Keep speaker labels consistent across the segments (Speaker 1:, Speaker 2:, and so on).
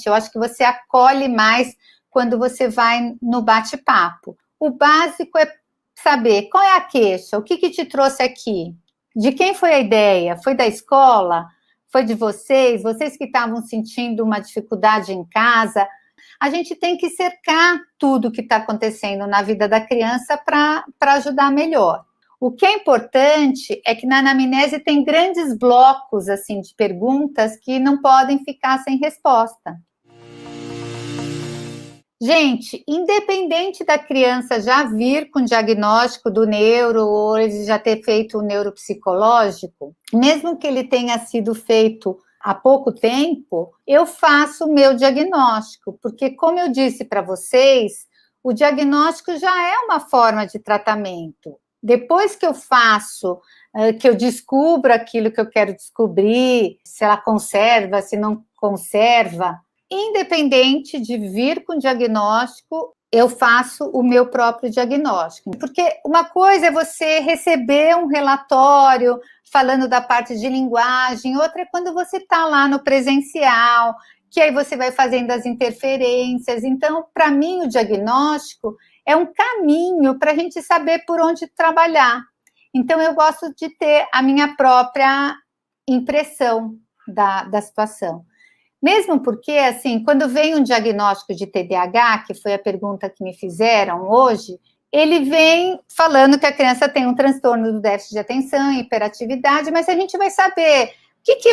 Speaker 1: Eu acho que você acolhe mais quando você vai no bate-papo. O básico é saber qual é a queixa, o que te trouxe aqui, de quem foi a ideia, foi da escola, foi de vocês que estavam sentindo uma dificuldade em casa. A gente tem que cercar tudo que está acontecendo na vida da criança para ajudar melhor. O que é importante é que na anamnese tem grandes blocos assim de perguntas que não podem ficar sem resposta. Gente, independente da criança já vir com diagnóstico do neuro ou ele já ter feito o neuropsicológico, mesmo que ele tenha sido feito há pouco tempo, eu faço o meu diagnóstico, porque como eu disse para vocês, o diagnóstico já é uma forma de tratamento. Depois que eu faço, que eu descubro aquilo que eu quero descobrir, se ela conserva, se não conserva, independente de vir com diagnóstico, eu faço o meu próprio diagnóstico. Porque uma coisa é você receber um relatório falando da parte de linguagem, outra é quando você está lá no presencial, que aí você vai fazendo as interferências. Então, para mim, o diagnóstico é um caminho para a gente saber por onde trabalhar. Então, eu gosto de ter a minha própria impressão da situação. Mesmo porque, assim, quando vem um diagnóstico de TDAH, que foi a pergunta que me fizeram hoje, ele vem falando que a criança tem um transtorno do déficit de atenção e hiperatividade, mas a gente vai saber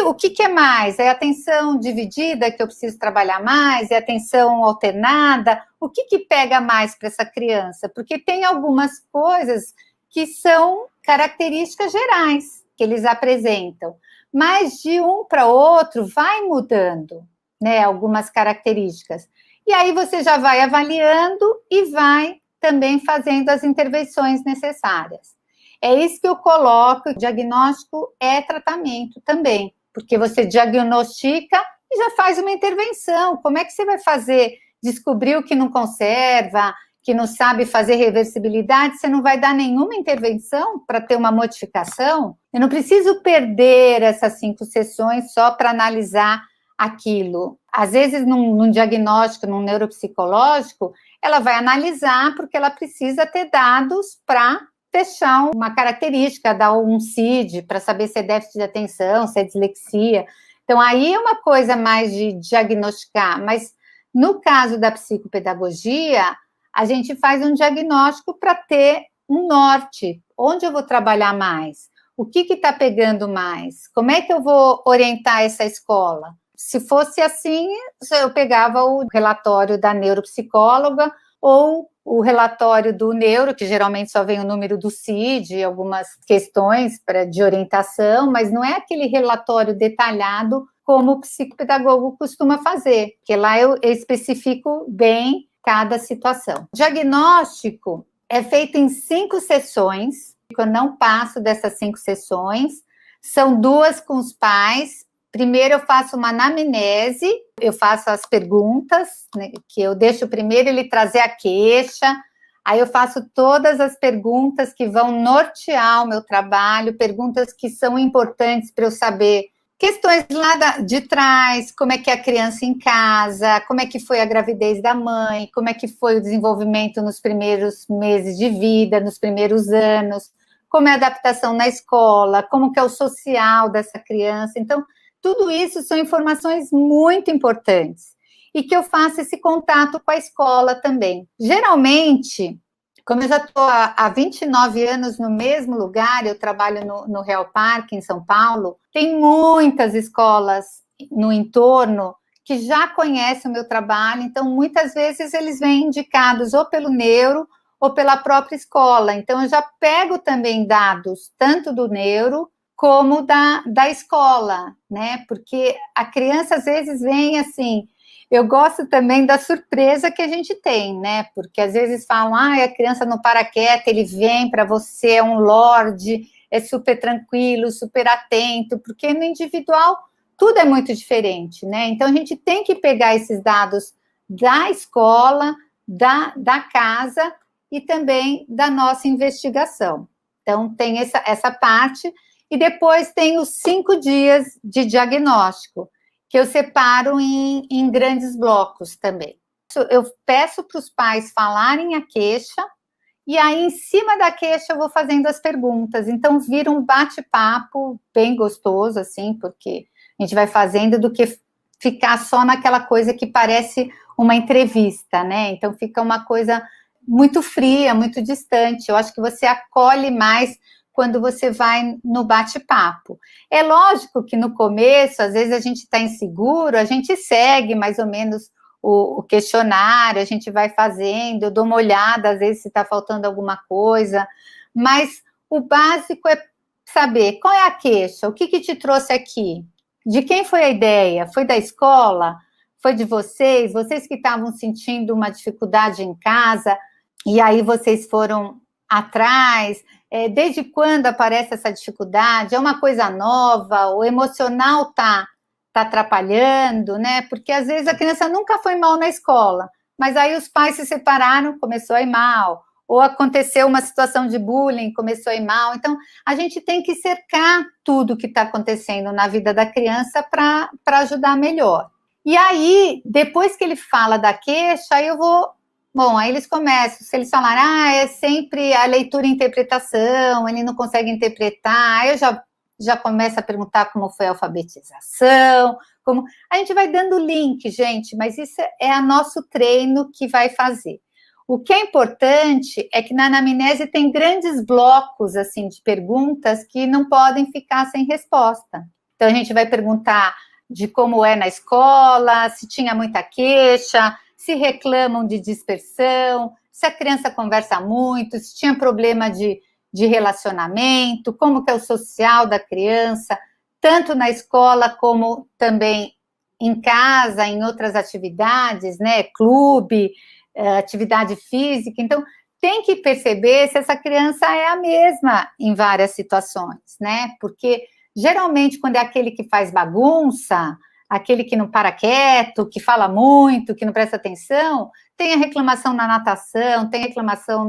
Speaker 1: o que é mais? É a atenção dividida que eu preciso trabalhar mais? É a atenção alternada? O que pega mais para essa criança? Porque tem algumas coisas que são características gerais que eles apresentam. Mas de um para outro vai mudando, né, algumas características. E aí você já vai avaliando e vai também fazendo as intervenções necessárias. É isso que eu coloco, o diagnóstico é tratamento também, porque você diagnostica e já faz uma intervenção. Como é que você vai fazer? Descobrir o que não conserva, que não sabe fazer reversibilidade, você não vai dar nenhuma intervenção para ter uma modificação? Eu não preciso perder essas 5 sessões só para analisar aquilo. Às vezes, num diagnóstico, num neuropsicológico, ela vai analisar porque ela precisa ter dados para fechar uma característica, dar um CID, para saber se é déficit de atenção, se é dislexia. Então, aí é uma coisa mais de diagnosticar, mas no caso da psicopedagogia, a gente faz um diagnóstico para ter um norte. Onde eu vou trabalhar mais? O que está pegando mais? Como é que eu vou orientar essa escola? Se fosse assim, eu pegava o relatório da neuropsicóloga ou o relatório do neuro, que geralmente só vem o número do CID, algumas questões de orientação, mas não é aquele relatório detalhado como o psicopedagogo costuma fazer, porque lá eu especifico bem cada situação. O diagnóstico é feito em 5 sessões, eu não passo dessas 5 sessões, são 2 com os pais. Primeiro eu faço uma anamnese, eu faço as perguntas, né, que eu deixo primeiro ele trazer a queixa, aí eu faço todas as perguntas que vão nortear o meu trabalho, perguntas que são importantes para eu saber questões lá de trás, como é que é a criança em casa, como é que foi a gravidez da mãe, como é que foi o desenvolvimento nos primeiros meses de vida, nos primeiros anos, como é a adaptação na escola, como que é o social dessa criança. Então, tudo isso são informações muito importantes e que eu faço esse contato com a escola também. Geralmente, como eu já estou há 29 anos no mesmo lugar, eu trabalho no Real Parque, em São Paulo, tem muitas escolas no entorno que já conhecem o meu trabalho, então muitas vezes eles vêm indicados ou pelo neuro ou pela própria escola. Então eu já pego também dados, tanto do neuro como da escola, né? Porque a criança às vezes vem assim. Eu gosto também da surpresa que a gente tem, né? Porque às vezes falam, a criança não para quieta, ele vem para você, é um lorde, é super tranquilo, super atento, porque no individual tudo é muito diferente, né? Então a gente tem que pegar esses dados da escola, da casa e também da nossa investigação. Então tem essa parte, e depois tem os 5 dias de diagnóstico, que eu separo em grandes blocos também. Eu peço para os pais falarem a queixa, e aí, em cima da queixa, eu vou fazendo as perguntas. Então, vira um bate-papo bem gostoso, assim, porque a gente vai fazendo do que ficar só naquela coisa que parece uma entrevista, né? Então, fica uma coisa muito fria, muito distante. Eu acho que você acolhe mais quando você vai no bate-papo. É lógico que no começo, às vezes a gente está inseguro, a gente segue mais ou menos o questionário, a gente vai fazendo, eu dou uma olhada, às vezes, se está faltando alguma coisa, mas o básico é saber qual é a queixa, o que te trouxe aqui, de quem foi a ideia, foi da escola, foi de vocês que estavam sentindo uma dificuldade em casa, e aí vocês foram atrás, desde quando aparece essa dificuldade, é uma coisa nova, o emocional está atrapalhando, né? Porque às vezes a criança nunca foi mal na escola, mas aí os pais se separaram, começou a ir mal, ou aconteceu uma situação de bullying, começou a ir mal. Então, a gente tem que cercar tudo que está acontecendo na vida da criança para ajudar melhor. E aí, depois que ele fala da queixa, aí eu vou... Bom, aí eles começam, se eles falarem, é sempre a leitura e interpretação, ele não consegue interpretar, aí eu já começa a perguntar como foi a alfabetização, como... A gente vai dando link, gente, mas isso é o nosso treino que vai fazer. O que é importante é que na anamnese tem grandes blocos, assim, de perguntas que não podem ficar sem resposta. Então, a gente vai perguntar de como é na escola, se tinha muita queixa, se reclamam de dispersão, se a criança conversa muito, se tinha problema de relacionamento, como que é o social da criança, tanto na escola como também em casa, em outras atividades, né, clube, atividade física. Então, tem que perceber se essa criança é a mesma em várias situações, né, porque geralmente quando é aquele que faz bagunça, aquele que não para quieto, que fala muito, que não presta atenção, tem a reclamação na natação, tem reclamação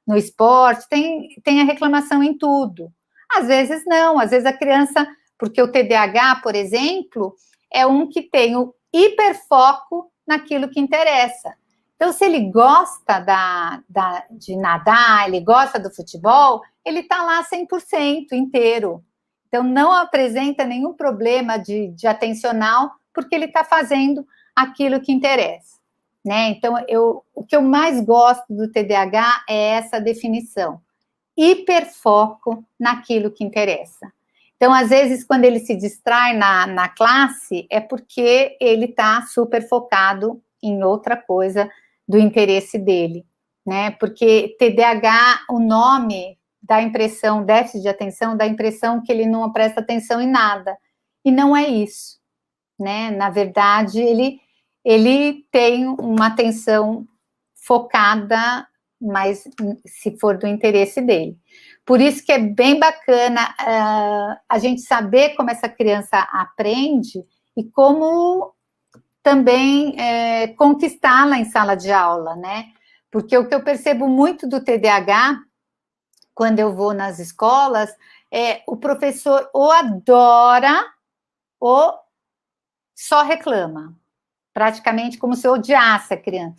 Speaker 1: no esporte, tem a reclamação em tudo. Às vezes não, às vezes a criança, porque o TDAH, por exemplo, é um que tem o hiperfoco naquilo que interessa. Então, se ele gosta de nadar, ele gosta do futebol, ele está lá 100% inteiro. Então, não apresenta nenhum problema de atencional, porque ele está fazendo aquilo que interessa, né? Então, o que eu mais gosto do TDAH é essa definição. Hiperfoco naquilo que interessa. Então, às vezes, quando ele se distrai na classe, é porque ele está super focado em outra coisa do interesse dele, né? Porque TDAH, o nome dá a impressão, déficit de atenção, dá a impressão que ele não presta atenção em nada. E não é isso, né? Na verdade, ele tem uma atenção focada, mas se for do interesse dele. Por isso que é bem bacana a gente saber como essa criança aprende e como também conquistá-la em sala de aula, né? Porque o que eu percebo muito do TDAH, quando eu vou nas escolas, o professor ou adora ou só reclama. Praticamente como se eu odiasse a criança.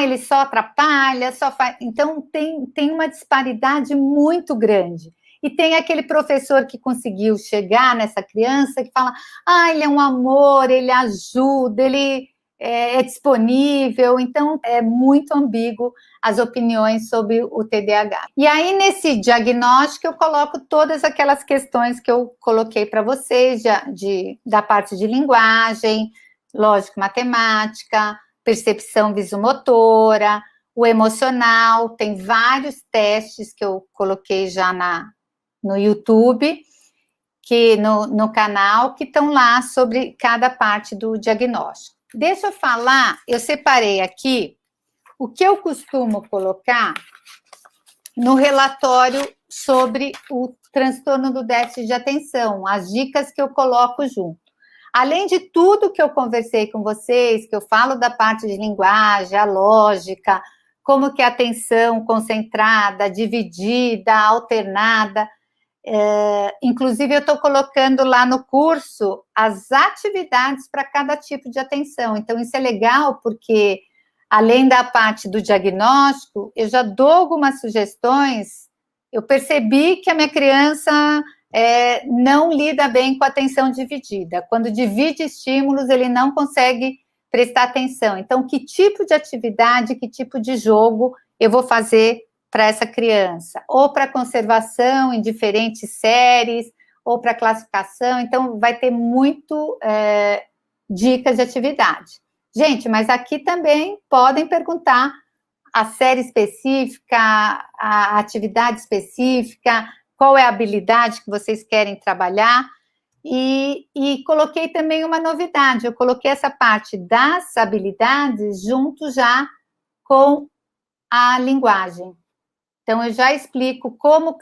Speaker 1: Ele só atrapalha, só faz... Então, tem uma disparidade muito grande. E tem aquele professor que conseguiu chegar nessa criança que fala, ele é um amor, ele ajuda, ele é disponível. Então, é muito ambíguo as opiniões sobre o TDAH. E aí, nesse diagnóstico, eu coloco todas aquelas questões que eu coloquei para vocês, da parte de linguagem, lógica, matemática, percepção visomotora, o emocional, tem vários testes que eu coloquei já no YouTube, que no canal, que estão lá sobre cada parte do diagnóstico. Deixa eu falar, eu separei aqui o que eu costumo colocar no relatório sobre o transtorno do déficit de atenção, as dicas que eu coloco junto. Além de tudo que eu conversei com vocês, que eu falo da parte de linguagem, a lógica, como que é a atenção concentrada, dividida, alternada, Inclusive, eu estou colocando lá no curso as atividades para cada tipo de atenção. Então, isso é legal, porque, além da parte do diagnóstico, eu já dou algumas sugestões. Eu percebi que a minha criança não lida bem com a atenção dividida. Quando divide estímulos, ele não consegue prestar atenção. Então, que tipo de atividade, que tipo de jogo eu vou fazer para essa criança, ou para conservação em diferentes séries, ou para classificação. Então, vai ter muito dicas de atividade. Gente, mas aqui também podem perguntar a série específica, a atividade específica, qual é a habilidade que vocês querem trabalhar. E coloquei também uma novidade, eu coloquei essa parte das habilidades junto já com a linguagem. Então, eu já explico como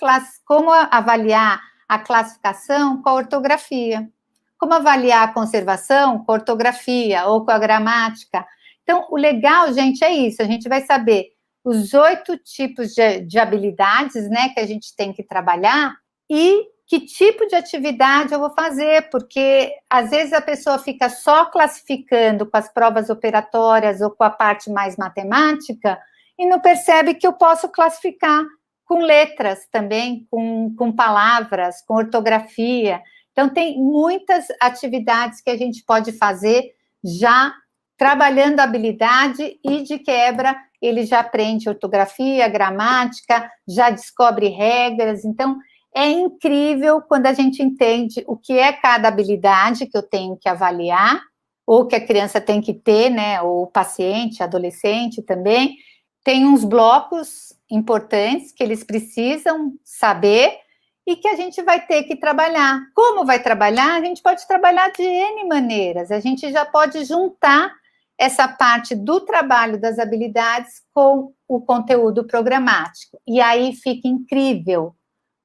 Speaker 1: avaliar a classificação com a ortografia, como avaliar a conservação com a ortografia ou com a gramática. Então, o legal, gente, é isso, a gente vai saber os 8 tipos de habilidades, né, que a gente tem que trabalhar e que tipo de atividade eu vou fazer, porque às vezes a pessoa fica só classificando com as provas operatórias ou com a parte mais matemática, e não percebe que eu posso classificar com letras também, com palavras, com ortografia. Então, tem muitas atividades que a gente pode fazer já trabalhando a habilidade e, de quebra, ele já aprende ortografia, gramática, já descobre regras. Então, é incrível quando a gente entende o que é cada habilidade que eu tenho que avaliar, ou que a criança tem que ter, né, ou o paciente, adolescente também. Tem uns blocos importantes que eles precisam saber e que a gente vai ter que trabalhar. Como vai trabalhar? A gente pode trabalhar de N maneiras. A gente já pode juntar essa parte do trabalho das habilidades com o conteúdo programático. E aí fica incrível,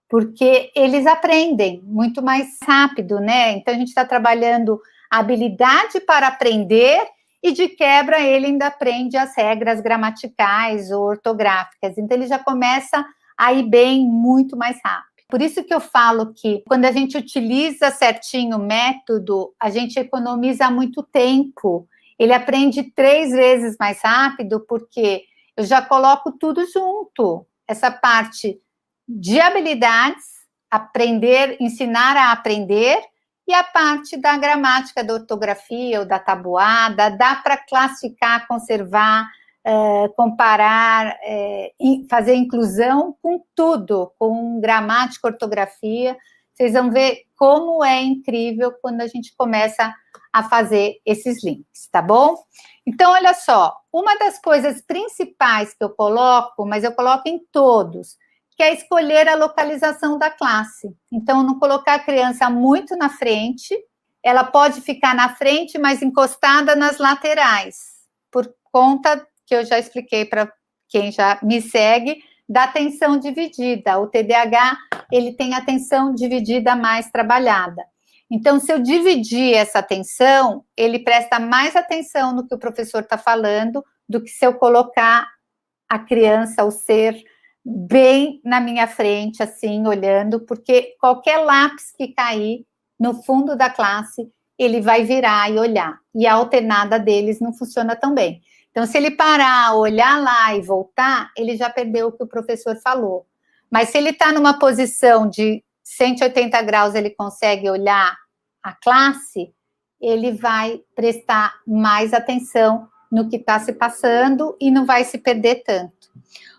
Speaker 1: porque eles aprendem muito mais rápido, né? Então, a gente está trabalhando a habilidade para aprender e, de quebra, ele ainda aprende as regras gramaticais ou ortográficas. Então, ele já começa a ir bem muito mais rápido. Por isso que eu falo que, quando a gente utiliza certinho o método, a gente economiza muito tempo. Ele aprende 3 vezes mais rápido, porque eu já coloco tudo junto. Essa parte de habilidades, aprender, ensinar a aprender, e a parte da gramática, da ortografia ou da tabuada, dá para classificar, conservar, comparar, fazer inclusão com tudo, com gramática, ortografia. Vocês vão ver como é incrível quando a gente começa a fazer esses links, tá bom? Então, olha só, uma das coisas principais que eu coloco, mas eu coloco em todos, que é escolher a localização da classe. Então, não colocar a criança muito na frente, ela pode ficar na frente, mas encostada nas laterais, por conta que eu já expliquei para quem já me segue, da atenção dividida. O TDAH, ele tem atenção dividida mais trabalhada. Então, se eu dividir essa atenção, ele presta mais atenção no que o professor está falando do que se eu colocar a criança, o ser, bem na minha frente, assim, olhando, porque qualquer lápis que cair no fundo da classe, ele vai virar e olhar. E a alternada deles não funciona tão bem. Então, se ele parar, olhar lá e voltar, ele já perdeu o que o professor falou. Mas se ele está numa posição de 180 graus, ele consegue olhar a classe, ele vai prestar mais atenção no que está se passando e não vai se perder tanto.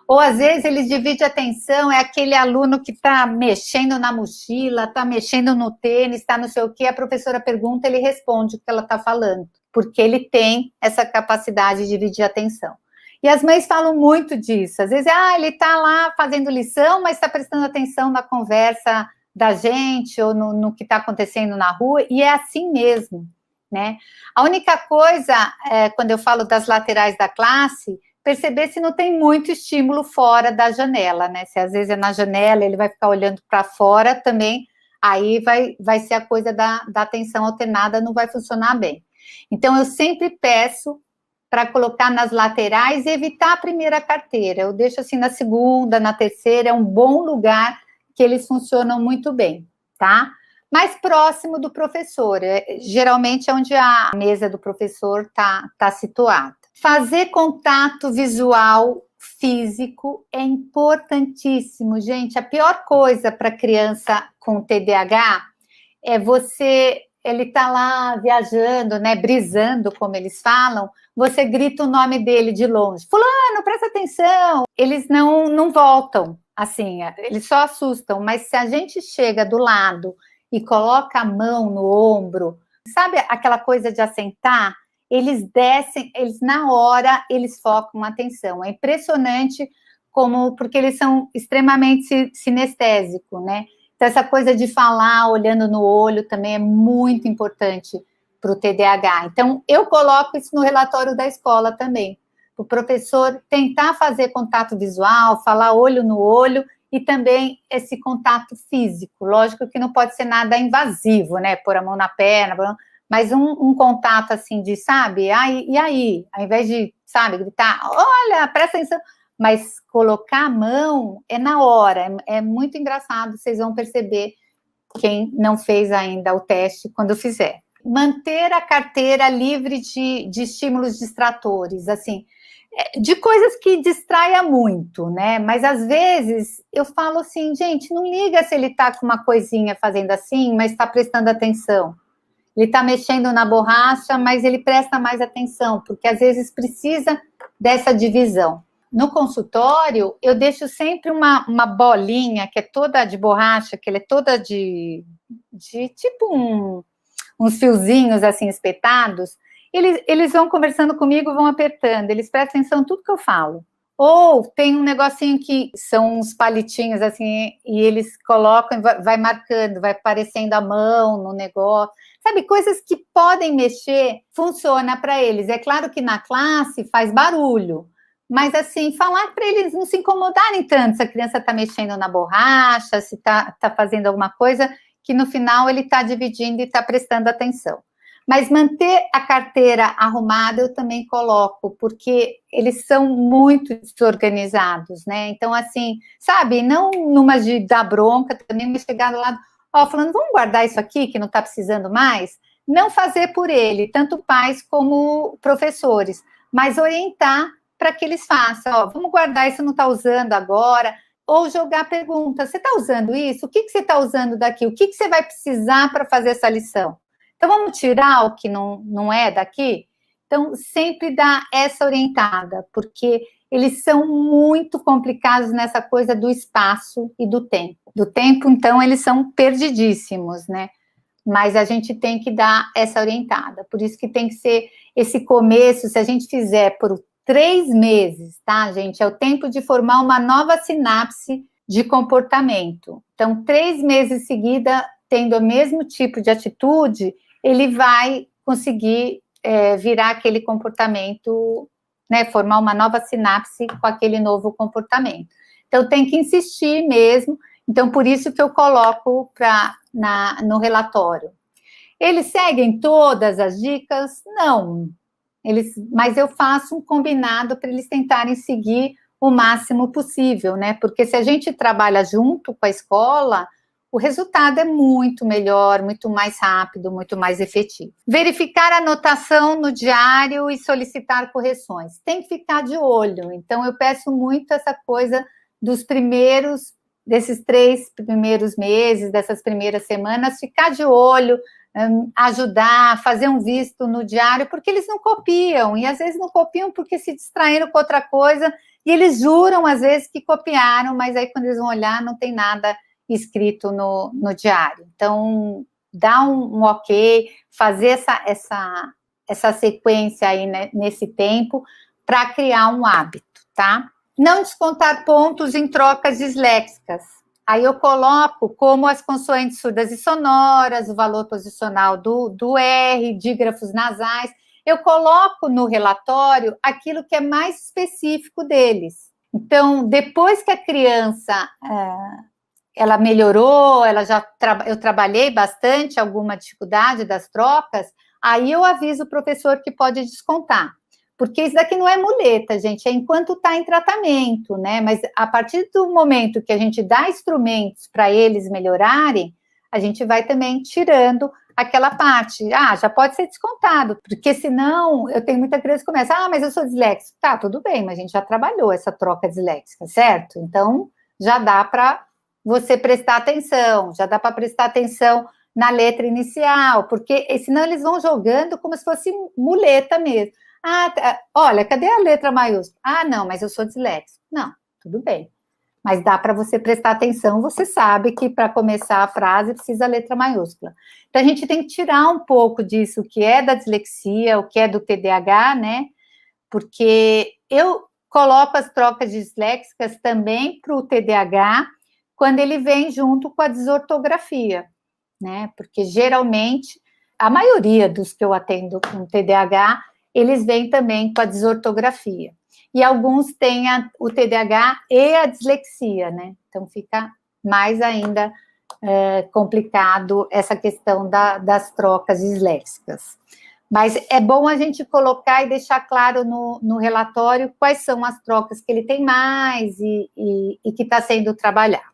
Speaker 1: Ou, às vezes, eles dividem a atenção, é aquele aluno que está mexendo na mochila, está mexendo no tênis, está não sei o quê, a professora pergunta, ele responde o que ela está falando, porque ele tem essa capacidade de dividir a atenção. E as mães falam muito disso, às vezes, ele está lá fazendo lição, mas está prestando atenção na conversa da gente, ou no que está acontecendo na rua, e é assim mesmo, né? A única coisa, quando eu falo das laterais da classe, perceber se não tem muito estímulo fora da janela, né? Se às vezes é na janela, ele vai ficar olhando para fora também, aí vai ser a coisa da atenção alternada, não vai funcionar bem. Então, eu sempre peço para colocar nas laterais e evitar a primeira carteira. Eu deixo assim na segunda, na terceira, é um bom lugar que eles funcionam muito bem, tá? Mais próximo do professor, geralmente é onde a mesa do professor tá situada. Fazer contato visual físico é importantíssimo, gente. A pior coisa para criança com TDAH é ele tá lá viajando, né, brisando, como eles falam, você grita o nome dele de longe. Fulano, presta atenção. Eles não voltam, assim, eles só assustam, mas se a gente chega do lado e coloca a mão no ombro, sabe aquela coisa de assentar? Eles descem, na hora, eles focam a atenção. É impressionante porque eles são extremamente sinestésicos, né? Então, essa coisa de falar olhando no olho também é muito importante para o TDAH. Então, eu coloco isso no relatório da escola também. O professor tentar fazer contato visual, falar olho no olho e também esse contato físico. Lógico que não pode ser nada invasivo, né? Pôr a mão na perna, mas um contato assim de, sabe? E aí? Ao invés de, sabe, gritar, olha, presta atenção. Mas colocar a mão é na hora, é muito engraçado, vocês vão perceber quem não fez ainda o teste quando fizer. Manter a carteira livre de estímulos distratores, assim, de coisas que distraia muito, né? Mas às vezes eu falo assim, gente, não liga se ele tá com uma coisinha fazendo assim, mas está prestando atenção. Ele está mexendo na borracha, mas ele presta mais atenção, porque às vezes precisa dessa divisão. No consultório, eu deixo sempre uma bolinha que é toda de borracha, que ela é toda de tipo uns fiozinhos assim espetados. Eles vão conversando comigo, vão apertando, eles prestam atenção em tudo que eu falo. Ou tem um negocinho que são uns palitinhos assim, e eles colocam, vai marcando, vai aparecendo a mão no negócio. Sabe, coisas que podem mexer, funciona para eles. É claro que na classe faz barulho, mas assim, falar para eles não se incomodarem tanto se a criança está mexendo na borracha, se está fazendo alguma coisa, que no final ele está dividindo e está prestando atenção. Mas manter a carteira arrumada eu também coloco, porque eles são muito desorganizados, né? Então, assim, sabe, não numa de dar bronca, também me chegar do lado, falando, vamos guardar isso aqui que não está precisando mais? Não fazer por ele, tanto pais como professores, mas orientar para que eles façam, vamos guardar isso, não está usando agora, ou jogar perguntas, você está usando isso? O que você está usando daqui? O que você vai precisar para fazer essa lição? Então, vamos tirar o que não é daqui? Então, sempre dá essa orientada, porque eles são muito complicados nessa coisa do espaço e do tempo. Do tempo, então, eles são perdidíssimos, né? Mas a gente tem que dar essa orientada. Por isso que tem que ser esse começo, se a gente fizer por 3 meses, tá, gente? É o tempo de formar uma nova sinapse de comportamento. Então, 3 meses seguida, tendo o mesmo tipo de atitude, ele vai conseguir virar aquele comportamento, né, formar uma nova sinapse com aquele novo comportamento. Então, tem que insistir mesmo. Então, por isso que eu coloco no relatório. Eles seguem todas as dicas? Não. Mas eu faço um combinado para eles tentarem seguir o máximo possível, né? Porque se a gente trabalha junto com a escola, o resultado é muito melhor, muito mais rápido, muito mais efetivo. Verificar a anotação no diário e solicitar correções. Tem que ficar de olho. Então, eu peço muito essa coisa desses 3 primeiros meses, dessas primeiras semanas, ficar de olho, ajudar, fazer um visto no diário, porque eles não copiam, e às vezes não copiam porque se distraíram com outra coisa, e eles juram, às vezes, que copiaram, mas aí quando eles vão olhar, não tem nada escrito no diário. Então, dá um ok, fazer essa sequência aí, né, nesse tempo, para criar um hábito, tá? Não descontar pontos em trocas disléxicas. Aí eu coloco como as consoantes surdas e sonoras, o valor posicional do R, dígrafos nasais. Eu coloco no relatório aquilo que é mais específico deles. Então, depois que a criança ela melhorou, eu trabalhei bastante alguma dificuldade das trocas, aí eu aviso o professor que pode descontar. Porque isso daqui não é muleta, gente, é enquanto está em tratamento, né? Mas a partir do momento que a gente dá instrumentos para eles melhorarem, a gente vai também tirando aquela parte. Ah, já pode ser descontado, porque senão eu tenho muita criança que começa, mas eu sou disléxico. Tá, tudo bem, mas a gente já trabalhou essa troca disléxica, certo? Então, já dá para você prestar atenção, já dá para prestar atenção na letra inicial, porque senão eles vão jogando como se fosse muleta mesmo. Olha, cadê a letra maiúscula? Não, mas eu sou disléxico. Não, tudo bem. Mas dá para você prestar atenção, você sabe que para começar a frase precisa a letra maiúscula. Então, a gente tem que tirar um pouco disso, o que é da dislexia, o que é do TDAH, né? Porque eu coloco as trocas disléxicas também para o TDAH, quando ele vem junto com a desortografia, né? Porque geralmente, a maioria dos que eu atendo com TDAH, eles vêm também com a desortografia. E alguns têm o TDAH e a dislexia, né? Então fica mais ainda complicado essa questão das trocas disléxicas. Mas é bom a gente colocar e deixar claro no relatório quais são as trocas que ele tem mais e que está sendo trabalhado.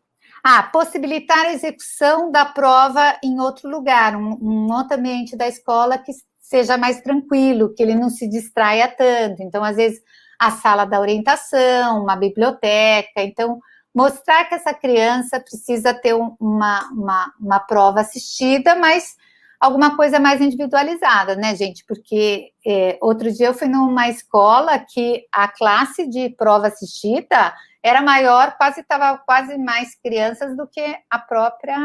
Speaker 1: Possibilitar a execução da prova em outro lugar, um outro ambiente da escola que seja mais tranquilo, que ele não se distraia tanto. Então, às vezes, a sala da orientação, uma biblioteca. Então, mostrar que essa criança precisa ter uma prova assistida, mas alguma coisa mais individualizada, né, gente? Porque outro dia eu fui numa escola que a classe de prova assistida era maior, estava quase mais crianças do que a própria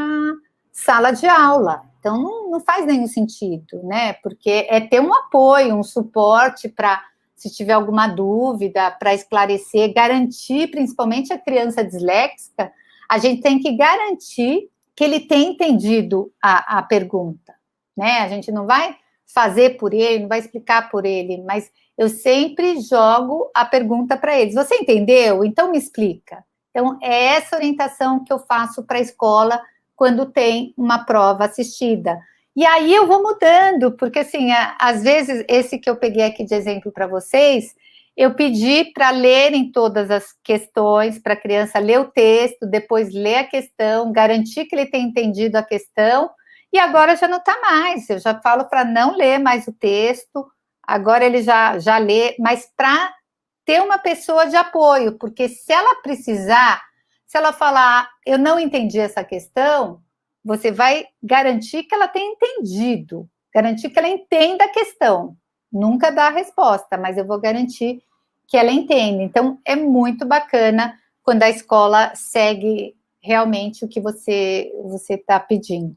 Speaker 1: sala de aula. Então, não faz nenhum sentido, né? Porque é ter um apoio, um suporte para, se tiver alguma dúvida, para esclarecer, garantir, principalmente a criança disléxica, a gente tem que garantir que ele tem entendido a pergunta, né? A gente não vai fazer por ele, não vai explicar por ele, mas eu sempre jogo a pergunta para eles. Você entendeu? Então me explica. Então, é essa orientação que eu faço para a escola quando tem uma prova assistida. E aí eu vou mudando, porque assim, às vezes, esse que eu peguei aqui de exemplo para vocês, eu pedi para lerem todas as questões, para a criança ler o texto, depois ler a questão, garantir que ele tem entendido a questão, e agora já não está mais, eu já falo para não ler mais o texto, agora ele já lê, mas para ter uma pessoa de apoio, porque se ela precisar, se ela falar, eu não entendi essa questão, você vai garantir que ela tenha entendido, garantir que ela entenda a questão. Nunca dá a resposta, mas eu vou garantir que ela entenda. Então, é muito bacana quando a escola segue realmente o que você está pedindo.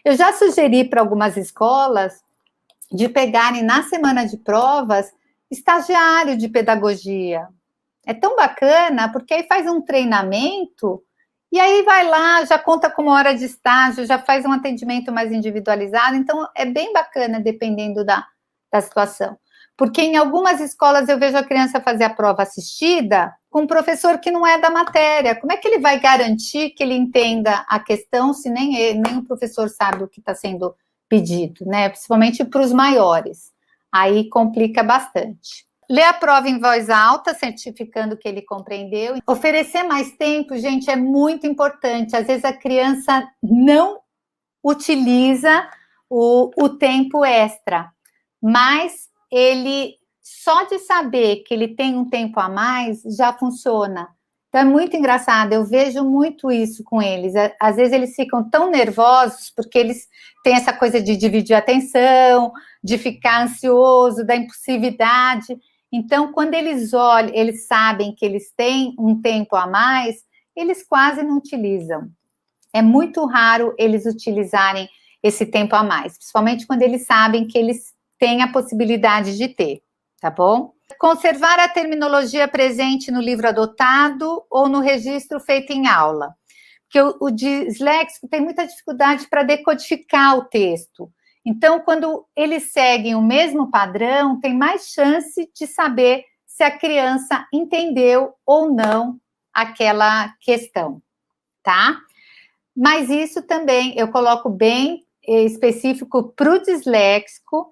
Speaker 1: Eu já sugeri para algumas escolas de pegarem na semana de provas estagiário de pedagogia. É tão bacana, porque aí faz um treinamento e aí vai lá, já conta com uma hora de estágio, já faz um atendimento mais individualizado. Então, é bem bacana, dependendo da situação. Porque em algumas escolas eu vejo a criança fazer a prova assistida com um professor que não é da matéria. Como é que ele vai garantir que ele entenda a questão se nem o professor sabe o que está sendo pedido, né? Principalmente para os maiores. Aí complica bastante. Ler a prova em voz alta, certificando que ele compreendeu. Oferecer mais tempo, gente, é muito importante. Às vezes a criança não utiliza o tempo extra, mas ele, só de saber que ele tem um tempo a mais, já funciona. Então, é muito engraçado, eu vejo muito isso com eles. Às vezes eles ficam tão nervosos, porque eles têm essa coisa de dividir a atenção, de ficar ansioso, da impulsividade. Então, quando eles olham, eles sabem que eles têm um tempo a mais, eles quase não utilizam. É muito raro eles utilizarem esse tempo a mais, principalmente quando eles sabem que eles têm a possibilidade de ter, tá bom? Conservar a terminologia presente no livro adotado ou no registro feito em aula. Porque o disléxico tem muita dificuldade para decodificar o texto. Então, quando eles seguem o mesmo padrão, tem mais chance de saber se a criança entendeu ou não aquela questão, tá? Mas isso também eu coloco bem específico para o disléxico.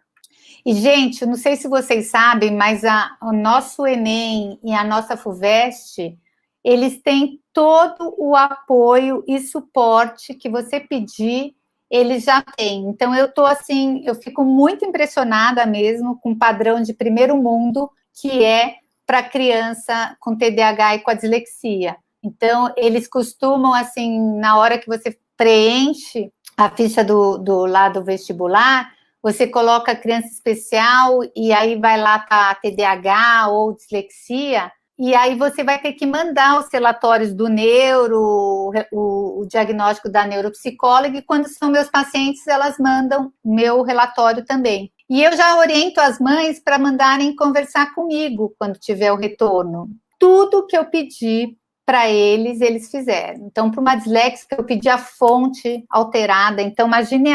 Speaker 1: E, gente, não sei se vocês sabem, mas o nosso Enem e a nossa FUVEST, eles têm todo o apoio e suporte que você pedir, eles já têm. Então, eu tô assim, eu fico muito impressionada mesmo com o padrão de primeiro mundo que é para criança com TDAH e com a dislexia. Então, eles costumam, assim, na hora que você preenche a ficha do lado vestibular, você coloca a criança especial e aí vai lá para TDAH ou dislexia, e aí você vai ter que mandar os relatórios do neuro, o diagnóstico da neuropsicóloga, e quando são meus pacientes, elas mandam meu relatório também. E eu já oriento as mães para mandarem conversar comigo quando tiver o retorno. Tudo que eu pedi para eles, eles fizeram. Então, para uma disléxica, eu pedi a fonte alterada. Então, imagine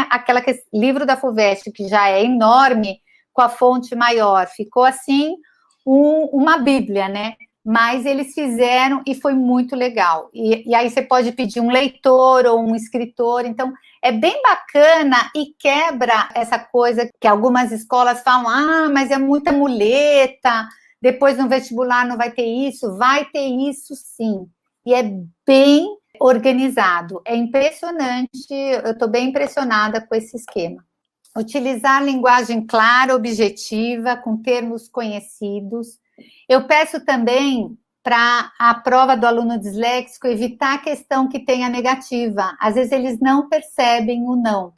Speaker 1: livro da FUVEST, que já é enorme, com a fonte maior. Ficou assim, uma bíblia, né? Mas eles fizeram e foi muito legal. E aí você pode pedir um leitor ou um escritor. Então, é bem bacana e quebra essa coisa que algumas escolas falam, mas é muita muleta, depois no vestibular não vai ter isso. Vai ter isso sim, e é bem organizado, é impressionante, eu estou bem impressionada com esse esquema. Utilizar linguagem clara, objetiva, com termos conhecidos. Eu peço também para a prova do aluno disléxico evitar a questão que tenha negativa. Às vezes eles não percebem o não.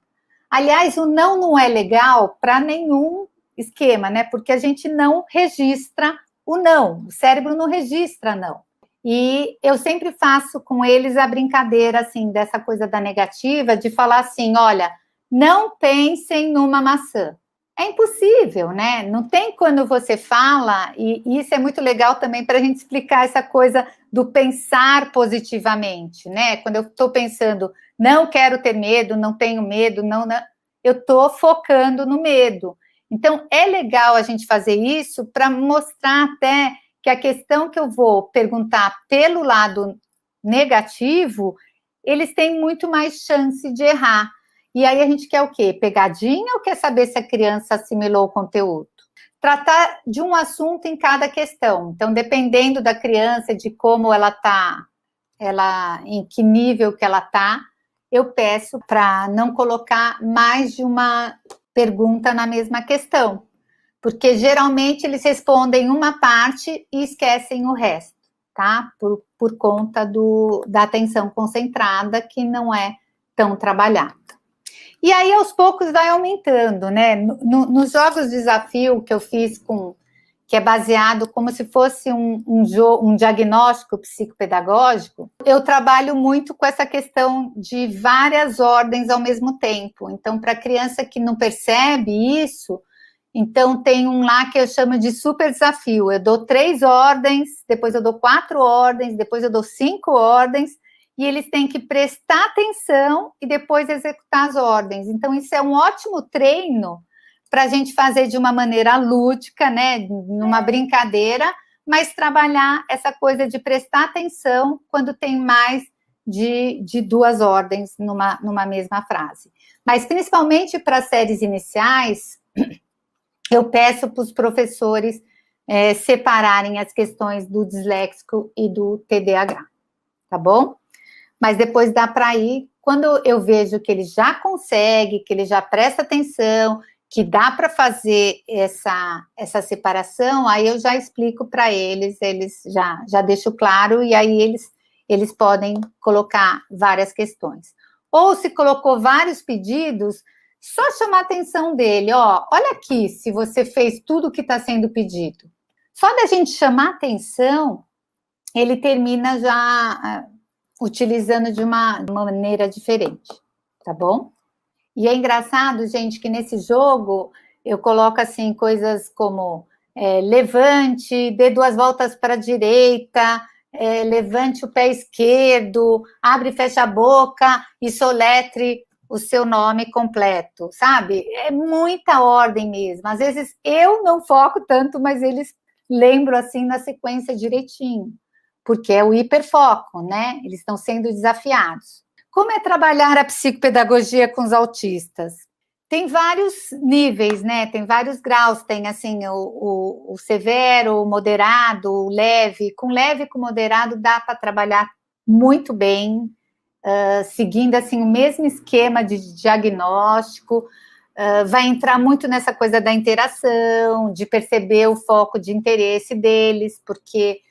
Speaker 1: Aliás, o não é legal para nenhum esquema, né? Porque a gente não registra o não, o cérebro não registra não. E eu sempre faço com eles a brincadeira, assim, dessa coisa da negativa, de falar assim, olha, não pensem numa maçã. É impossível, né? Não tem quando você fala, e isso é muito legal também para a gente explicar essa coisa do pensar positivamente, né? Quando eu estou pensando, não quero ter medo, não tenho medo, não, eu estou focando no medo. Então, é legal a gente fazer isso para mostrar até que a questão que eu vou perguntar pelo lado negativo, eles têm muito mais chance de errar. E aí a gente quer o quê? Pegadinha ou quer saber se a criança assimilou o conteúdo? Tratar de um assunto em cada questão. Então, dependendo da criança, de como ela está, em que nível que ela está, eu peço para não colocar mais de uma pergunta na mesma questão. Porque geralmente eles respondem uma parte e esquecem o resto, tá? Por conta da atenção concentrada, que não é tão trabalhada. E aí, aos poucos, vai aumentando, né? Nos jogos de desafio que eu fiz que é baseado como se fosse um diagnóstico psicopedagógico, eu trabalho muito com essa questão de várias ordens ao mesmo tempo. Então, para a criança que não percebe isso, então tem um lá que eu chamo de super desafio. Eu dou 3 ordens, depois eu dou 4 ordens, depois eu dou 5 ordens, e eles têm que prestar atenção e depois executar as ordens. Então, isso é um ótimo treino para a gente fazer de uma maneira lúdica, né, numa brincadeira, mas trabalhar essa coisa de prestar atenção quando tem mais de 2 ordens numa mesma frase. Mas, principalmente para séries iniciais, eu peço para os professores separarem as questões do disléxico e do TDAH, tá bom? Mas depois dá para ir, quando eu vejo que ele já consegue, que ele já presta atenção, que dá para fazer essa separação, aí eu já explico para eles já deixo claro, e aí eles podem colocar várias questões. Ou se colocou vários pedidos, só chamar a atenção dele, olha aqui, se você fez tudo o que está sendo pedido. Só da gente chamar a atenção, ele termina já utilizando de uma maneira diferente, tá bom? E é engraçado, gente, que nesse jogo eu coloco assim coisas como levante, dê 2 voltas para a direita, levante o pé esquerdo, abre e fecha a boca e soletre o seu nome completo, sabe? É muita ordem mesmo. Às vezes eu não foco tanto, mas eles lembram assim na sequência direitinho, porque é o hiperfoco, né? Eles estão sendo desafiados. Como é trabalhar a psicopedagogia com os autistas? Tem vários níveis, né? Tem vários graus. Tem, assim, o severo, o moderado, o leve. Com leve e com moderado dá para trabalhar muito bem, seguindo, assim, o mesmo esquema de diagnóstico. Vai entrar muito nessa coisa da interação, de perceber o foco de interesse deles, porque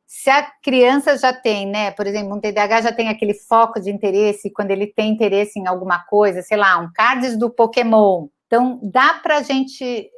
Speaker 1: se a criança já tem, né, por exemplo, um TDAH já tem aquele foco de interesse, quando ele tem interesse em alguma coisa, sei lá, um cards do Pokémon, então dá para a gente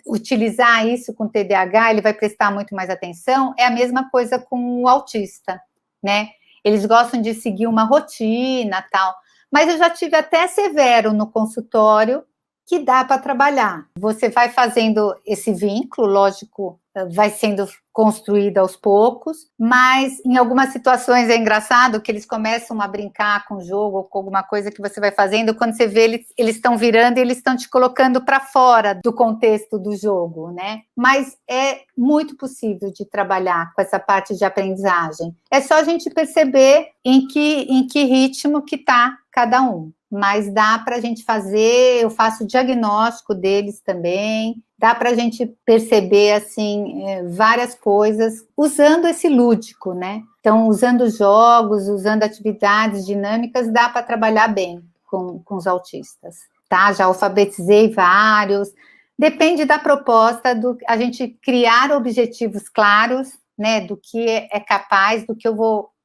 Speaker 1: utilizar isso com TDAH, ele vai prestar muito mais atenção. É a mesma coisa com o autista, né, eles gostam de seguir uma rotina, tal, mas eu já tive até severo no consultório, que dá para trabalhar. Você vai fazendo esse vínculo, lógico, vai sendo construído aos poucos, mas em algumas situações é engraçado que eles começam a brincar com o jogo ou com alguma coisa que você vai fazendo, quando você vê eles estão virando e eles estão te colocando para fora do contexto do jogo, né? Mas é muito possível de trabalhar com essa parte de aprendizagem. É só a gente perceber em que ritmo que está cada um. Mas dá para a gente fazer, eu faço diagnóstico deles também, dá para a gente perceber, assim, várias coisas, usando esse lúdico, né? Então, usando jogos, usando atividades dinâmicas, dá para trabalhar bem com os autistas, tá? Já alfabetizei vários, depende da proposta, a gente criar objetivos claros, né, do que é capaz, do que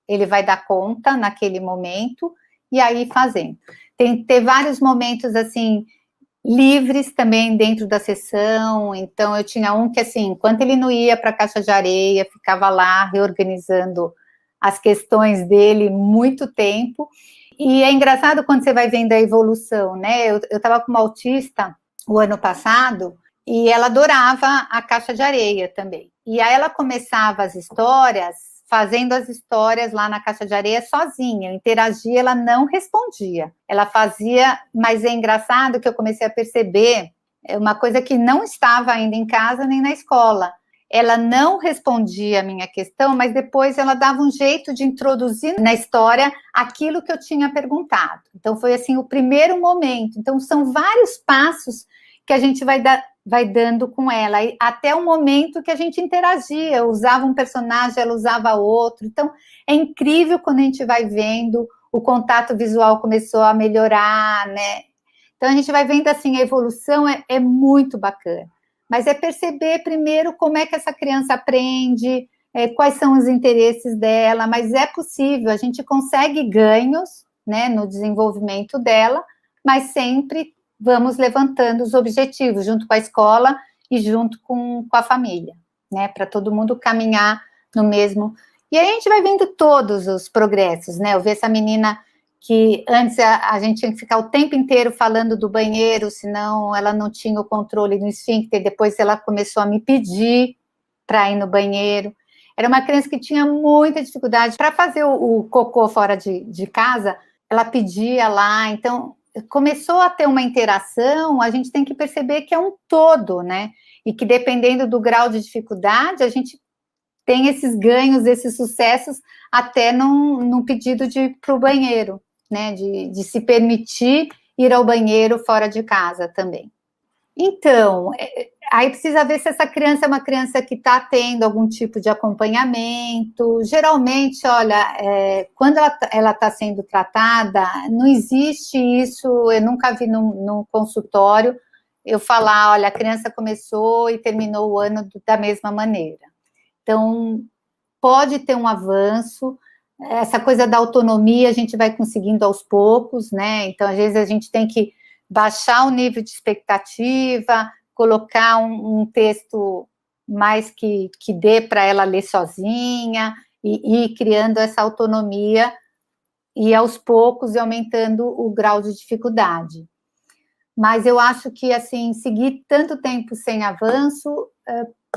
Speaker 1: ele vai dar conta naquele momento, e aí fazendo. Tem que ter vários momentos, assim, livres também dentro da sessão. Então, eu tinha um que, assim, enquanto ele não ia para a caixa de areia, ficava lá reorganizando as questões dele muito tempo. E é engraçado quando você vai vendo a evolução, né? Eu estava com uma autista o ano passado e ela adorava a caixa de areia também. E aí ela começava as histórias fazendo as histórias lá na caixa de areia sozinha, eu interagia, ela não respondia, ela fazia, mas é engraçado que eu comecei a perceber uma coisa que não estava ainda em casa nem na escola, ela não respondia a minha questão, mas depois ela dava um jeito de introduzir na história aquilo que eu tinha perguntado, então foi assim o primeiro momento, então são vários passos que a gente vai dando com ela, até o momento que a gente interagia, eu usava um personagem, ela usava outro, então é incrível quando a gente vai vendo, o contato visual começou a melhorar, né, então a gente vai vendo assim, a evolução é muito bacana, mas é perceber primeiro como é que essa criança aprende, quais são os interesses dela, mas é possível, a gente consegue ganhos, né, no desenvolvimento dela, mas sempre vamos levantando os objetivos junto com a escola e junto com a família, né, para todo mundo caminhar no mesmo. E aí a gente vai vendo todos os progressos, né, eu vi essa menina que antes a gente tinha que ficar o tempo inteiro falando do banheiro, senão ela não tinha o controle do esfíncter, depois ela começou a me pedir para ir no banheiro. Era uma criança que tinha muita dificuldade para fazer o cocô fora de casa, ela pedia lá, então começou a ter uma interação, a gente tem que perceber que é um todo, né? E que dependendo do grau de dificuldade, a gente tem esses ganhos, esses sucessos, até num pedido de ir para o banheiro, né? De se permitir ir ao banheiro fora de casa também. Então, aí precisa ver se essa criança é uma criança que está tendo algum tipo de acompanhamento. Geralmente, olha, quando ela está sendo tratada, não existe isso, eu nunca vi num consultório eu falar, olha, a criança começou e terminou o ano da mesma maneira. Então, pode ter um avanço, essa coisa da autonomia a gente vai conseguindo aos poucos, né? Então, às vezes a gente tem que baixar o nível de expectativa, colocar um texto mais que dê para ela ler sozinha, e ir criando essa autonomia, e aos poucos ir aumentando o grau de dificuldade. Mas eu acho que, assim, seguir tanto tempo sem avanço,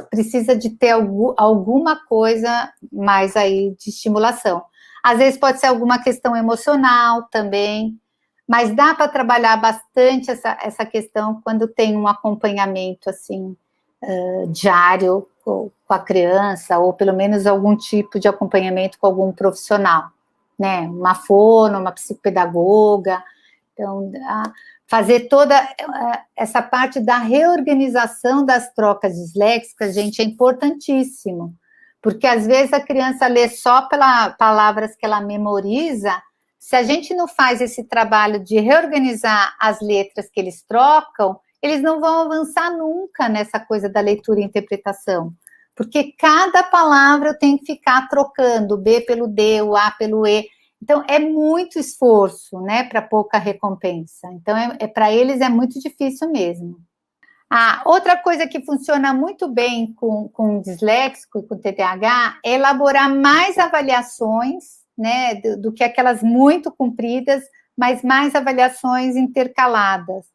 Speaker 1: precisa de ter alguma coisa mais aí de estimulação. Às vezes pode ser alguma questão emocional também, mas dá para trabalhar bastante essa questão quando tem um acompanhamento, assim, diário com a criança, ou pelo menos algum tipo de acompanhamento com algum profissional, né? Uma fono, uma psicopedagoga. Então, fazer toda essa parte da reorganização das trocas disléxicas, gente, é importantíssimo, porque às vezes a criança lê só pelas palavras que ela memoriza. Se a gente não faz esse trabalho de reorganizar as letras que eles trocam, eles não vão avançar nunca nessa coisa da leitura e interpretação, porque cada palavra eu tenho que ficar trocando, o B pelo D, o A pelo E. Então, é muito esforço, né, para pouca recompensa. Então, para eles é muito difícil mesmo. Outra coisa que funciona muito bem com disléxico e com TDAH é elaborar mais avaliações, né, do que aquelas muito compridas, mas mais avaliações intercaladas,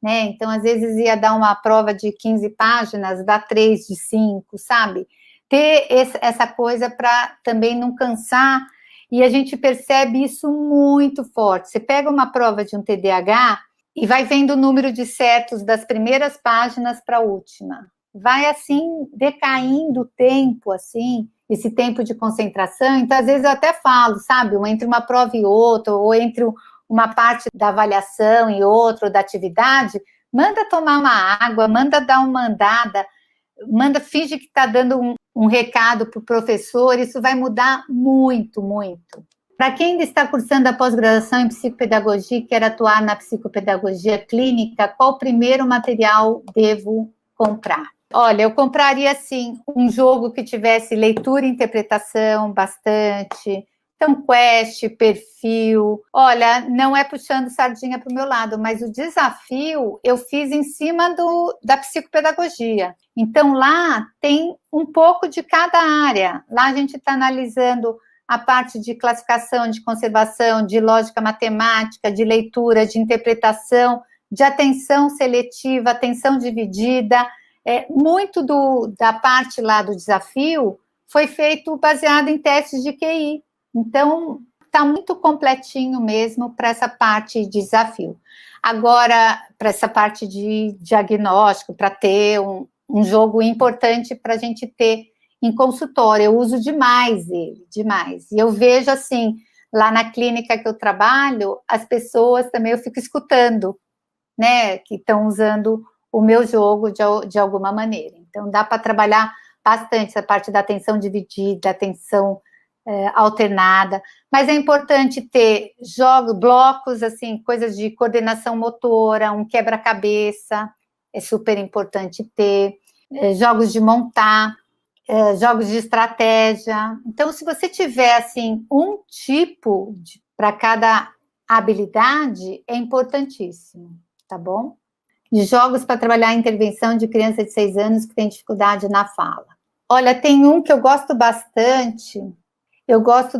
Speaker 1: né? Então, às vezes ia dar uma prova de 15 páginas, dá 3 de 5, sabe? Ter essa coisa para também não cansar, e a gente percebe isso muito forte. Você pega uma prova de um TDAH e vai vendo o número de certos das primeiras páginas para a última. Vai, assim, decaindo o tempo, assim, esse tempo de concentração. Então, às vezes eu até falo, sabe, entre uma prova e outra, ou entre uma parte da avaliação e outra, da atividade, manda tomar uma água, manda dar uma andada, finge que está dando um recado para o professor, isso vai mudar muito, muito. Para quem ainda está cursando a pós-graduação em psicopedagogia e quer atuar na psicopedagogia clínica, qual primeiro material devo comprar? Olha, eu compraria, assim, um jogo que tivesse leitura e interpretação bastante. Então, quest, perfil. Olha, não é puxando sardinha para o meu lado, mas o desafio eu fiz em cima da psicopedagogia. Então, lá tem um pouco de cada área. Lá a gente está analisando a parte de classificação, de conservação, de lógica matemática, de leitura, de interpretação, de atenção seletiva, atenção dividida. Muito da parte lá do desafio foi feito baseado em testes de QI. Então, está muito completinho mesmo para essa parte de desafio. Agora, para essa parte de diagnóstico, para ter um jogo importante para a gente ter em consultório, eu uso demais ele, demais. E eu vejo, assim, lá na clínica que eu trabalho, as pessoas também, eu fico escutando, né, que estão usando o meu jogo de alguma maneira. Então, dá para trabalhar bastante essa parte da atenção dividida, atenção alternada, mas é importante ter blocos, assim, coisas de coordenação motora, um quebra-cabeça, é super importante ter, jogos de montar, jogos de estratégia. Então, se você tiver, assim, um tipo para cada habilidade, é importantíssimo, tá bom? De jogos para trabalhar a intervenção de criança de 6 anos que tem dificuldade na fala. Olha, tem um que eu gosto bastante. Eu gosto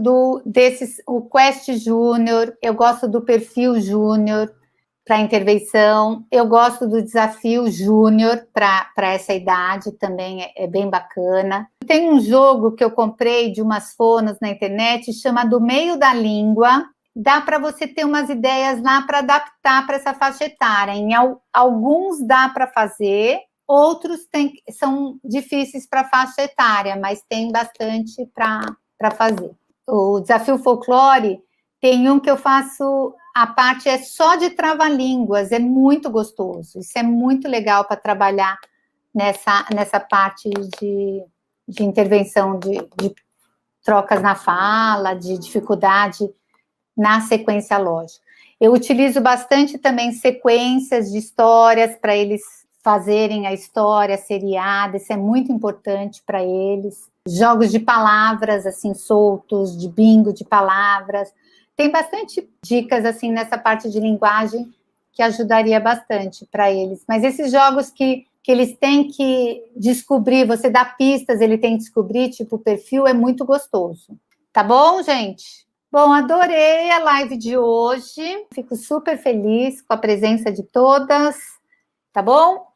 Speaker 1: o Quest Júnior, eu gosto do Perfil Júnior para intervenção, eu gosto do Desafio Júnior para essa idade, também é bem bacana. Tem um jogo que eu comprei de umas fonos na internet, chama Do Meio da Língua, dá para você ter umas ideias lá para adaptar para essa faixa etária. Alguns dá para fazer, outros são difíceis para faixa etária, mas tem bastante para fazer. O Desafio Folclore tem um que eu faço, a parte é só de trava-línguas, é muito gostoso, isso é muito legal para trabalhar nessa parte de intervenção de trocas na fala, de dificuldade na sequência lógica. Eu utilizo bastante também sequências de histórias para eles fazerem a história seriada, isso é muito importante para eles. Jogos de palavras, assim, soltos, de bingo de palavras. Tem bastante dicas, assim, nessa parte de linguagem que ajudaria bastante para eles. Mas esses jogos que eles têm que descobrir, você dá pistas, ele tem que descobrir, tipo, o perfil é muito gostoso. Tá bom, gente? Bom, adorei a live de hoje. Fico super feliz com a presença de todas. Tá bom?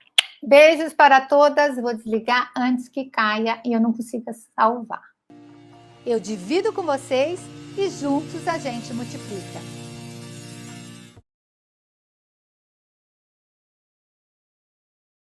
Speaker 1: Beijos para todas. Vou desligar antes que caia e eu não consiga salvar. Eu divido com vocês e juntos a gente multiplica.